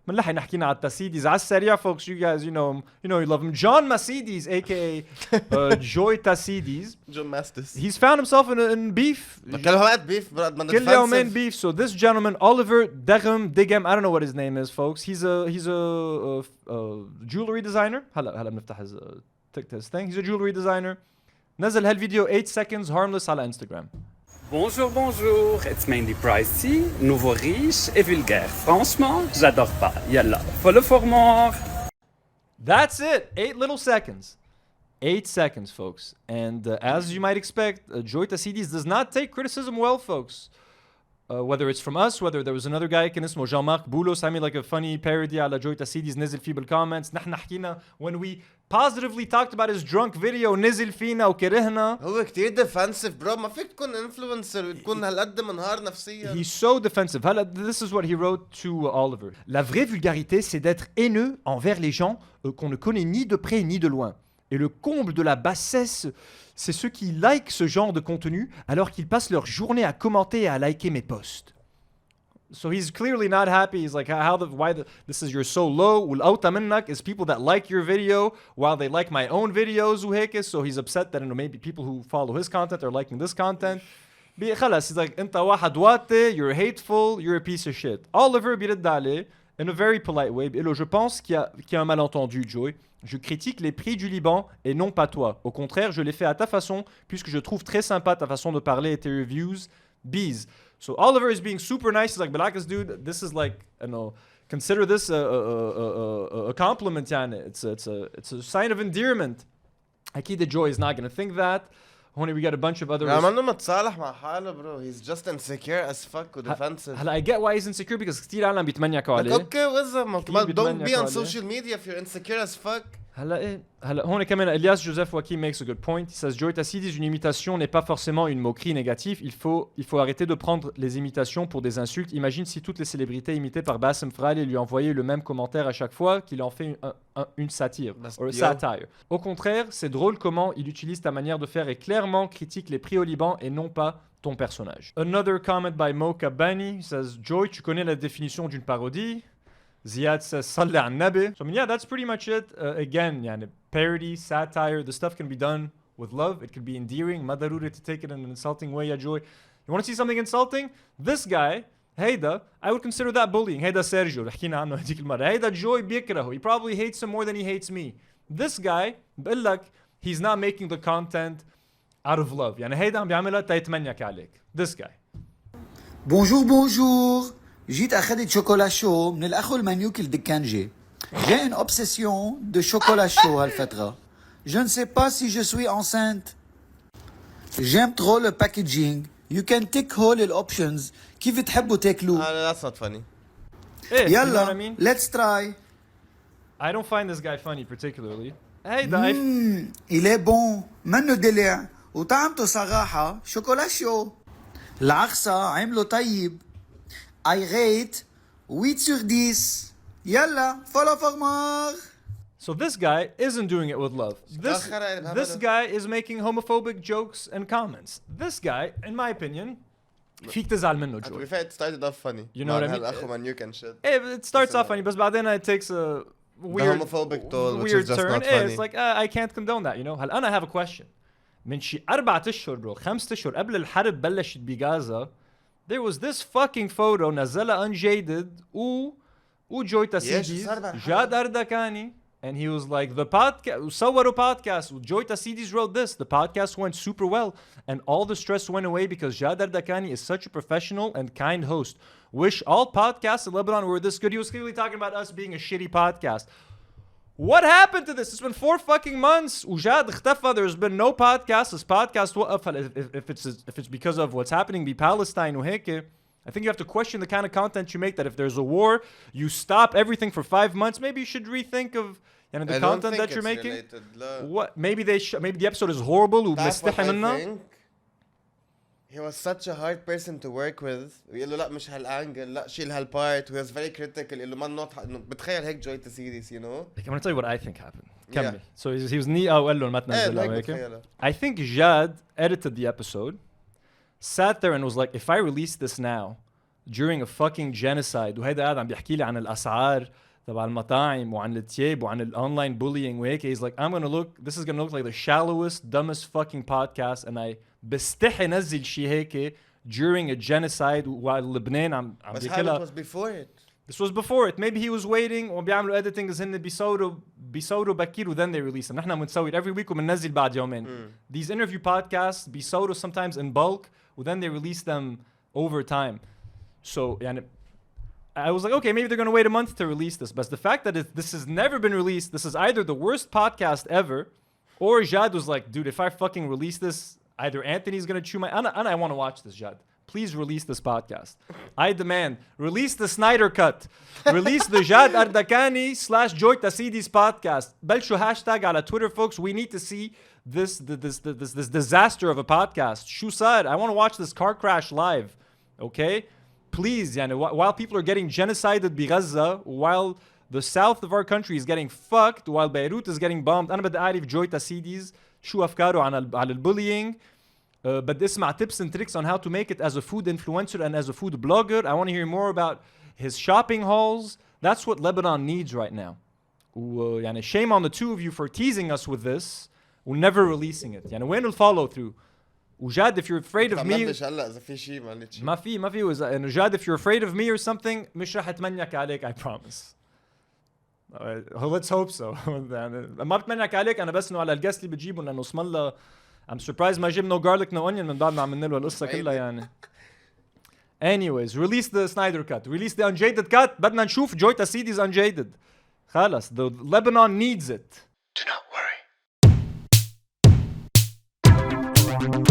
من اللي حنحكينا على التاسيديز على السريع folks. You guys you love him. John Massidis aka Joy Tassidis. John Massidis. He's found himself in beef. كل وقت beef من كل يومين beef. So this gentleman Oliver Degem, I don't know what his name is folks. He's a jewelry designer. هلا بنفتح his thing. He's a jewelry designer. نزل هالفيديو 8 seconds harmless على Instagram. Bonjour, it's Mandy Pricey, nouveau riche et vulgaire. Franchement, j'adore pas. Yalla, follow for more. That's it. 8 little seconds. 8 seconds, folks. And as you might expect, Joy Tassidis does not take criticism well, folks. Whether it's from us, whether there was another guy كان اسمه Jean-Marc Boulos, I mean like a funny parody على Joy Tassidis نزل فيه بالcomments. نحن حكينا when we positively talked about his drunk video نزل فينا وكرهنا. هو كتير defensive bro. ما فيك تكون influencer وتكون هالقد منهار نفسيا. He's so defensive. This is what he wrote to Oliver. La vraie vulgarité, c'est d'être haineux envers les gens qu'on ne connaît ni de près ni de loin. Et le comble de la bassesse, c'est ceux qui likent ce genre de contenu alors qu'ils passent leur journée à commenter et à liker mes posts. So he's clearly not happy. He's like, this is you're so low. والأوطى منك is people that like your video while they like my own videos وهيك. So he's upset that maybe people who follow his content are liking this content. خلاص, he's like, أنت واحد واطي, you're hateful, you're a piece of shit. Oliver بيرد عليه in a very polite way. بيقول له, je pense qu'il y a un malentendu, Joy. Je critique les prix du Liban et non pas toi. Au contraire, je l'ai fait à ta façon puisque je trouve très sympa ta façon de parler et tes reviews. Bees. So Oliver is being super nice. He's like, Balakis, dude, this is like, consider this a compliment, يعني. It's a sign of endearment. Akid Joy is not going to think that. Honey, we got a bunch of other... عملنا متصالح مع حاله bro. He's just insecure as fuck و defensive. هلا I get why he's insecure because كتير عالم بيتمنيكوا عليه. Okay, وإذا don't be on social media if you're insecure as fuck. هلا هون كمان Elias Joseph Joachim makes a good point. He says Joy Tassidis, une imitation n'est pas forcément une moquerie négative. Il faut arrêter de prendre les imitations pour des insultes. Imagine si toutes les célébrités imitées par Bassem Frali lui envoyaient le même commentaire à chaque fois qu'il en fait une satire. Satire. Au contraire, c'est drôle comment il utilise ta manière de faire et clairement critique les prix au Liban et non pas ton personnage. Another comment by Mocha Bani. He says Joy, tu connais la définition d'une parodie? Ziad says, Salli al Nabi. So, I mean, yeah, that's pretty much it. Again, parody, satire, the stuff can be done with love. It can be endearing. Ma daruri to take it in an insulting way, ya Joy. You want to see something insulting? This guy, Heida, I would consider that bullying. Heida Sergio, حكينا عنه هديك المرة. Heida Joy بيكرهه. He probably hates him more than he hates me. This guy, بقول لك, he's not making the content out of love. يعني هيدا عم بيعملها تيتمنيك عليك. This guy. Bonjour. جيت أخذت شوكولا شو من الأخو المنيوك الدكانجي. J'ai une obsession de chocolat chaud هالفترة. Je ne sais pas si je suis enceinte. J'aime trop le packaging. You can tick all الoptions. كيف تحبوا تاكلوه؟ That's not funny. You know يلا, what I mean? let's try. I don't find this guy funny particularly. Hey, il est bon. منه دلع. وطعمته صراحة شوكولا شو. العخصة عمله طيب. I rate 8 sur 10. Yalla, follow for more. So this guy isn't doing it with love. This guy is making homophobic jokes and comments. This guy, in my opinion, فيك تزعل منه Joy. It started off funny. You know what I mean? هالأخو منيوك and shit. It starts off funny, but بعدين it takes a weird turn. It's like I can't condone that, you know. هل أنا have a question. من شي 4 أشهر bro, 5 أشهر قبل الحرب بلشت بغازا. There was this fucking photo نزلها unjaded و Joy Tassidis جاد أردكاني and he was like the podcast وصوروا podcast Joy Tassidis wrote this. The podcast went super well and all the stress went away because Jad Ardakani is such a professional and kind host. Wish all podcasts in Lebanon were this good. He was clearly talking about us being a shitty podcast. What happened to this? It's been 4 fucking months. وجاد اختفى. There's been no podcast. This podcast if it's because of what's happening in Palestine وهيك. I think you have to question the kind of content you make. That if there's a war, you stop everything for 5 months. Maybe you should rethink of the content that you're making. Related, what? Maybe maybe the episode is horrible. وبنستحي منه. He was such a hard person to work with. ويقول له لا مش هالانجل لا شيل هالبارت. He was very critical. يقول له ما نوت بتخيل هيك Joy Tassidis, you know. I'm gonna tell you what I think happened. Yeah. So he was وقال له ما تنزل. I think Jad edited the episode, sat there and was like, if I release this now, during a fucking genocide وهيدا قاعد عم بيحكي لي عن الأسعار تبع المطاعم وعن التياب وعن الأونلاين bullying وهيك. He's like, this is gonna look like the shallowest, dumbest fucking podcast, and I بستحي نزل شي هيك during a genocide while لبنان عم بس بياكلها. it was before it. This was before it. Maybe he was waiting وبيعملوا editing إذا هن بيصوروا بكير then they release them. نحن بنسوي every week وبننزل بعد يومين. These interview podcasts بيصوروا sometimes in bulk then they release them over time. So يعني I was like, okay, maybe they're going to wait a month to release this. But the fact that this has never been released, this is either the worst podcast ever, or Jad was like, dude, if I fucking release this, either Anthony's going to chew my... And I want to watch this, Jad. Please release this podcast. I demand, release the Snyder Cut. Release the Jad Ardakani / Joy Tassidi's podcast. بلشوا hashtag على Twitter, folks. We need to see this disaster of a podcast. شو صار? I want to watch this car crash live. Okay? Please, يعني, while people are getting genocided بغزة, while the south of our country is getting fucked, while Beirut is getting bombed, أنا بدي أعرف جوي تاسيديز شو أفكاره على البullying. بدي أسمع tips and tricks on how to make it as a food influencer and as a food blogger. I want to hear more about his shopping hauls. That's what Lebanon needs right now. يعني, shame on the two of you for teasing us with this and never releasing it. يعني, وين الfollow through? وجاد, if you're afraid of me... هلا إذا في شيء ما لقيت شيء. ما في إنه جاد, if you're afraid of me or something مش رح أتمنيك عليك, I promise. Let's hope so. ما بتمنيك عليك أنا, بس إنه على الجست اللي بتجيبه إنه اسم الله I'm surprised ما جيب no garlic no onion من بعد ما عملنا له القصة كلها يعني. Anyways, release the Snyder cut. Release the unjaded cut. بدنا نشوف Joy Tassidi's unjaded. خلاص, the Lebanon needs it. Do not worry.